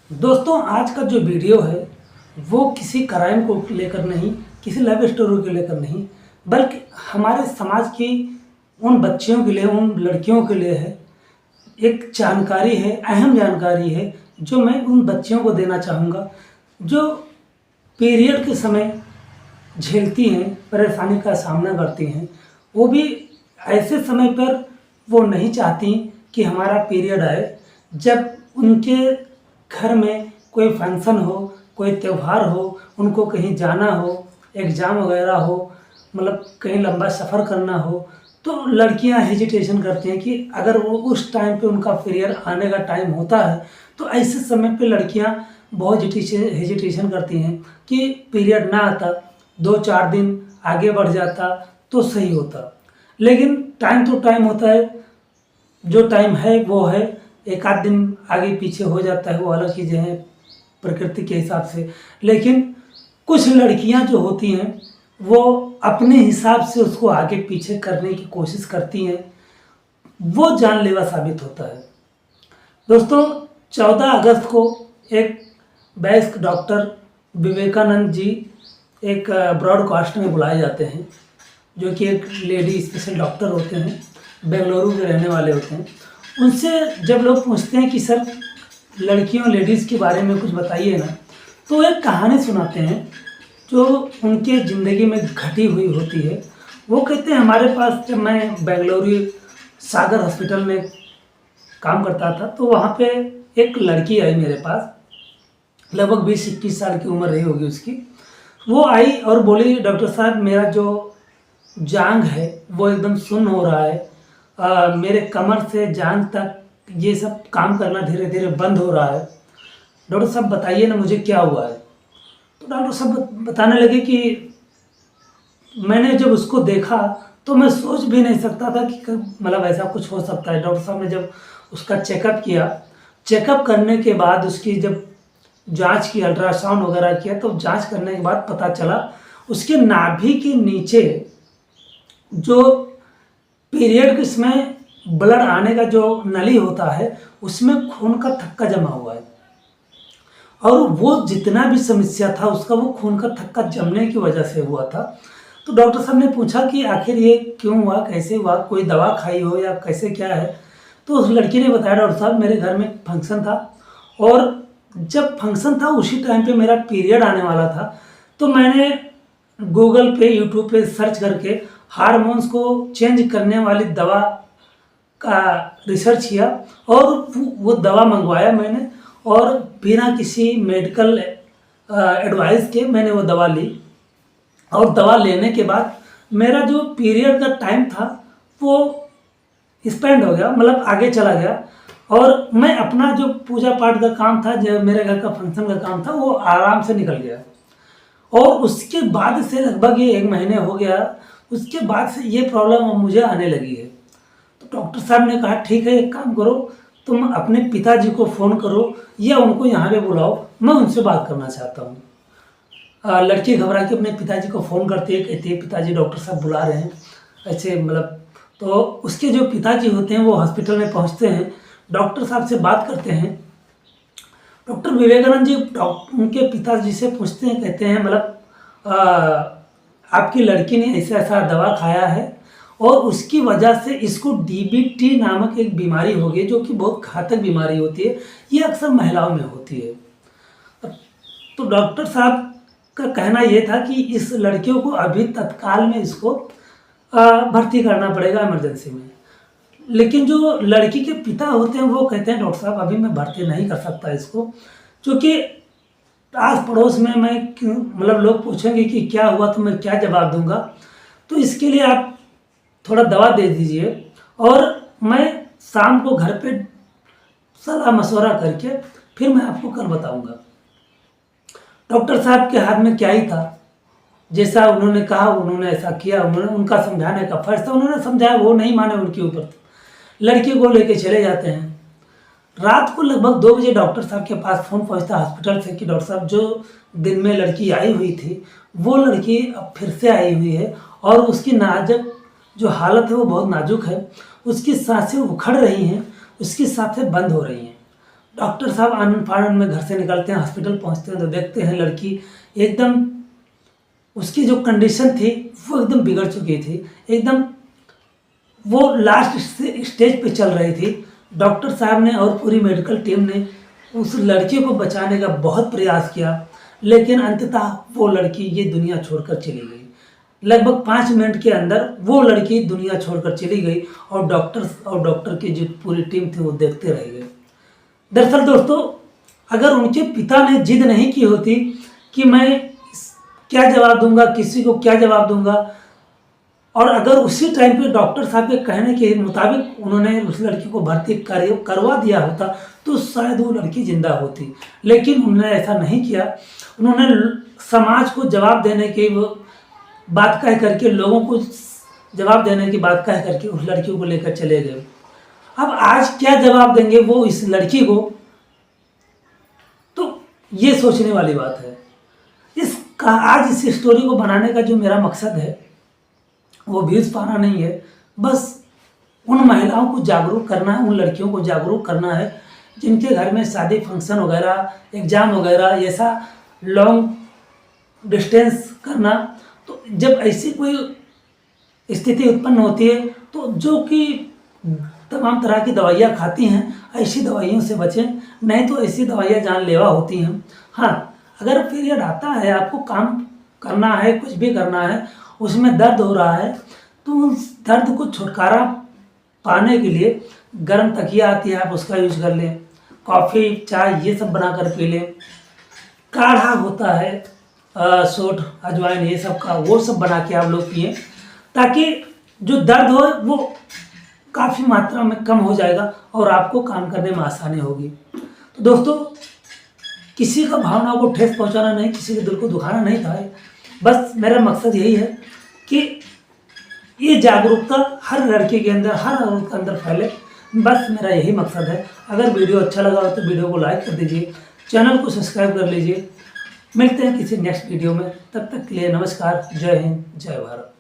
दोस्तों, आज का जो वीडियो है वो किसी क्राइम को लेकर नहीं, किसी लव स्टोरी को लेकर नहीं, बल्कि हमारे समाज की उन बच्चियों के लिए, उन लड़कियों के लिए है। एक जानकारी है, अहम जानकारी है, जो मैं उन बच्चियों को देना चाहूँगा जो पीरियड के समय झेलती हैं, परेशानी का सामना करती हैं। वो भी ऐसे समय पर वो नहीं चाहती कि हमारा पीरियड आए, जब उनके घर में कोई फंक्शन हो, कोई त्यौहार हो, उनको कहीं जाना हो, एग्ज़ाम वगैरह हो, मतलब कहीं लंबा सफ़र करना हो, तो लड़कियां हेजिटेशन करती हैं कि अगर वो उस टाइम पे उनका पीरियड आने का टाइम होता है, तो ऐसे समय पे लड़कियां बहुत हेजिटेशन करती हैं कि पीरियड ना आता, 2-4 दिन आगे बढ़ जाता तो सही होता। लेकिन टाइम तो टाइम होता है, जो टाइम है वो है, एक आध दिन आगे पीछे हो जाता है, वो अलग चीज़ें हैं प्रकृति के हिसाब से। लेकिन कुछ लड़कियां जो होती हैं वो अपने हिसाब से उसको आगे पीछे करने की कोशिश करती हैं, वो जानलेवा साबित होता है। दोस्तों, 14 अगस्त को एक वयस्क डॉक्टर विवेकानंद जी एक ब्रॉडकास्ट में बुलाए जाते हैं, जो कि एक लेडी स्पेशल डॉक्टर होते हैं, बेंगलुरु के रहने वाले होते हैं। उनसे जब लोग पूछते हैं कि सर लड़कियों लेडीज़ के बारे में कुछ बताइए ना, तो एक कहानी सुनाते हैं जो उनके ज़िंदगी में घटी हुई होती है। वो कहते हैं, हमारे पास जब मैं बेंगलुरु सागर हॉस्पिटल में काम करता था, तो वहाँ पे एक लड़की आई मेरे पास, लगभग 20-21 साल की उम्र रही होगी उसकी। वो आई और बोली, डॉक्टर साहब मेरा जो जांघ है वो एकदम सुन्न हो रहा है, मेरे कमर से जांघ तक ये सब काम करना धीरे धीरे बंद हो रहा है। डॉक्टर साहब बताइए ना मुझे क्या हुआ है। तो डॉक्टर साहब बताने लगे कि मैंने जब उसको देखा तो मैं सोच भी नहीं सकता था कि मतलब ऐसा कुछ हो सकता है। डॉक्टर साहब ने जब उसका चेकअप किया, चेकअप करने के बाद उसकी जब जांच की, अल्ट्रासाउंड वगैरह किया, तो जांच करने के बाद पता चला उसके नाभि के नीचे जो पीरियड के समय ब्लड आने का जो नली होता है, उसमें खून का थक्का जमा हुआ है। और वो जितना भी समस्या था उसका, वो खून का थक्का जमने की वजह से हुआ था। तो डॉक्टर साहब ने पूछा कि आखिर ये क्यों हुआ, कैसे हुआ, कोई दवा खाई हो या कैसे क्या है। तो उस लड़की ने बताया, डॉक्टर साहब मेरे घर में फंक्शन था, और जब फंक्शन था उसी टाइम पे मेरा पीरियड आने वाला था, तो मैंने गूगल पे, यूट्यूब पे सर्च करके हार्मोन्स को चेंज करने वाली दवा का रिसर्च किया, और वो दवा मंगवाया मैंने, और बिना किसी मेडिकल एडवाइस के मैंने वो दवा ली। और दवा लेने के बाद मेरा जो पीरियड का टाइम था वो स्पेंड हो गया, मतलब आगे चला गया, और मैं अपना जो पूजा पाठ का काम था, जो मेरे घर का फंक्शन का काम था, वो आराम से निकल गया। और उसके बाद से लगभग ये 1 महीने हो गया, उसके बाद से ये प्रॉब्लम मुझे आने लगी है। तो डॉक्टर साहब ने कहा, ठीक है, एक काम करो, तुम अपने पिताजी को फ़ोन करो या उनको यहाँ पे बुलाओ, मैं उनसे बात करना चाहता हूँ। लड़की घबरा के अपने पिताजी को फ़ोन करती है, कहती है पिताजी डॉक्टर साहब बुला रहे हैं, ऐसे मतलब। तो उसके जो पिताजी होते हैं वो हॉस्पिटल में पहुँचते हैं, डॉक्टर साहब से बात करते हैं। डॉक्टर विवेकानंद जी उनके पिताजी से पूछते हैं, कहते हैं मतलब आपकी लड़की ने ऐसा ऐसा दवा खाया है और उसकी वजह से इसको डीबीटी नामक एक बीमारी हो गई, जो कि बहुत घातक बीमारी होती है, ये अक्सर महिलाओं में होती है। तो डॉक्टर साहब का कहना ये था कि इस लड़कियों को अभी तत्काल में इसको भर्ती करना पड़ेगा इमरजेंसी में। लेकिन जो लड़की के पिता होते हैं वो कहते हैं, डॉक्टर साहब अभी मैं भर्ती नहीं कर सकता इसको, क्योंकि आस पड़ोस में मैं मतलब लोग पूछेंगे कि क्या हुआ, तो मैं क्या जवाब दूंगा। तो इसके लिए आप थोड़ा दवा दे दीजिए, और मैं शाम को घर पे सलाह मशवरा करके फिर मैं आपको कल बताऊंगा। डॉक्टर साहब के हाथ में क्या ही था, जैसा उन्होंने कहा उन्होंने ऐसा किया। उन्होंने, उनका समझाने का फर्ज था, उन्होंने समझाया, वो नहीं माने, उनके ऊपर लड़की को लेके चले जाते हैं। रात को लगभग 2 बजे डॉक्टर साहब के पास फ़ोन पहुंचता हॉस्पिटल से कि डॉक्टर साहब, जो दिन में लड़की आई हुई थी वो लड़की अब फिर से आई हुई है, और उसकी नाजुक जो हालत है वो बहुत नाजुक है, उसकी सांसें उखड़ रही हैं, उसकी सांसें बंद हो रही हैं। डॉक्टर साहब आनंद फानंद में घर से निकलते हैं, हॉस्पिटल पहुंचते हैं तो देखते हैं लड़की एकदम, उसकी जो कंडीशन थी वो एकदम बिगड़ चुकी थी, एकदम वो लास्ट स्टेज पे चल रही थी। डॉक्टर साहब ने और पूरी मेडिकल टीम ने उस लड़की को बचाने का बहुत प्रयास किया, लेकिन अंततः वो लड़की ये दुनिया छोड़कर चली गई। लगभग 5 मिनट के अंदर वो लड़की दुनिया छोड़कर चली गई और डॉक्टर की जो पूरी टीम थी वो देखते रह गए। दरअसल दोस्तों, अगर उनके पिता ने जिद नहीं की होती कि मैं क्या जवाब दूंगा, किसी को क्या जवाब दूंगा, और अगर उसी टाइम पे डॉक्टर साहब के कहने के मुताबिक उन्होंने उस लड़की को भर्ती करवा दिया होता तो शायद वो लड़की जिंदा होती, लेकिन उन्होंने ऐसा नहीं किया। उन्होंने समाज को जवाब देने की बात कह करके, लोगों को जवाब देने की बात कह करके उस लड़की को लेकर चले गए। अब आज क्या जवाब देंगे वो इस लड़की को, तो ये सोचने वाली बात है। आज इस स्टोरी को बनाने का जो मेरा मकसद है वो व्यूज पाना नहीं है, बस उन महिलाओं को जागरूक करना है, उन लड़कियों को जागरूक करना है जिनके घर में शादी फंक्शन वगैरह, एग्ज़ाम वगैरह, ऐसा लॉन्ग डिस्टेंस करना। तो जब ऐसी कोई स्थिति उत्पन्न होती है तो जो कि तमाम तरह की दवाइयाँ खाती हैं, ऐसी दवाइयों से बचें, नहीं तो ऐसी दवाइयाँ जानलेवा होती हैं। हाँ, अगर पीरियड आता है, आपको काम करना है, कुछ भी करना है, उसमें दर्द हो रहा है, तो उस दर्द को छुटकारा पाने के लिए गर्म तकिया आती है, आप उसका यूज कर लें। कॉफ़ी, चाय ये सब बनाकर पी लें। काढ़ा होता है, सोंठ, अजवाइन, ये सब का, वो सब बना के आप लोग पिए, ताकि जो दर्द हो वो काफ़ी मात्रा में कम हो जाएगा और आपको काम करने में आसानी होगी। तो दोस्तों, किसी का भावनाओं को ठेस पहुंचाना नहीं, किसी के दिल को दुखाना नहीं था। बस मेरा मकसद यही है कि ये जागरूकता हर लड़के के अंदर, हर औरत के अंदर फैले। बस मेरा यही मकसद है। अगर वीडियो अच्छा लगा हो तो वीडियो को लाइक कर दीजिए, चैनल को सब्सक्राइब कर लीजिए। मिलते हैं किसी नेक्स्ट वीडियो में, तब तक के लिए नमस्कार, जय हिंद, जय भारत।